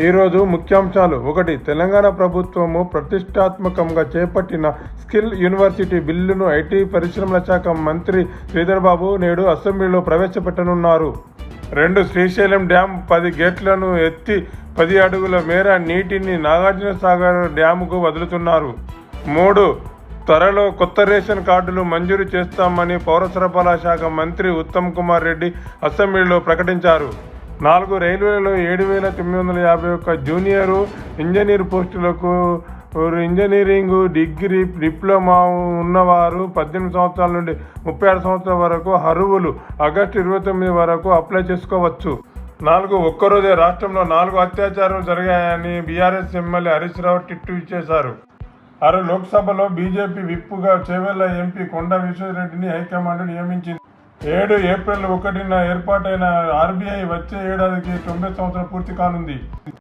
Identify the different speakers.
Speaker 1: ఈరోజు ముఖ్యాంశాలు. 1. తెలంగాణ ప్రభుత్వము ప్రతిష్టాత్మకంగా చేపట్టిన స్కిల్ యూనివర్సిటీ బిల్లును ఐటీ పరిశ్రమల శాఖ మంత్రి శ్రీధర్ బాబు నేడు అసెంబ్లీలో ప్రవేశపెట్టనున్నారు. 2. శ్రీశైలం డ్యాం 10 గేట్లను ఎత్తి 10 అడుగుల మేర నీటిని నాగార్జున సాగర్ డ్యాముకు వదులుతున్నారు. 3. త్వరలో కొత్త రేషన్ కార్డులు మంజూరు చేస్తామని పౌర సరఫరాల శాఖ మంత్రి ఉత్తమ్ కుమార్ రెడ్డి అసెంబ్లీలో ప్రకటించారు. 4. రైల్వేలో 7,951 జూనియర్ ఇంజనీర్ పోస్టులకు ఇంజనీరింగ్ డిగ్రీ డిప్లొమా ఉన్నవారు 18 సంవత్సరాల నుండి 36 సంవత్సరాల వరకు అర్హులు ఆగస్టు 29 వరకు అప్లై చేసుకోవచ్చు. 4. ఒక్కరోజే రాష్ట్రంలో 4 అత్యాచారాలు జరిగాయని BRS MLA Harish Rao tweet చేశారు. 6. లోక్సభలో బీజేపీ విప్పుగా చేవెళ్ల ఎంపీ కొండా విశ్వేశ్వరరెడ్డిని హైకమాండ్ నియమించింది. 7. ఏప్రిల్ 1న ఏర్పాటైన ఆర్బీఐ వచ్చే ఏడాదికి 90 సంవత్సరాలు పూర్తి కానుంది.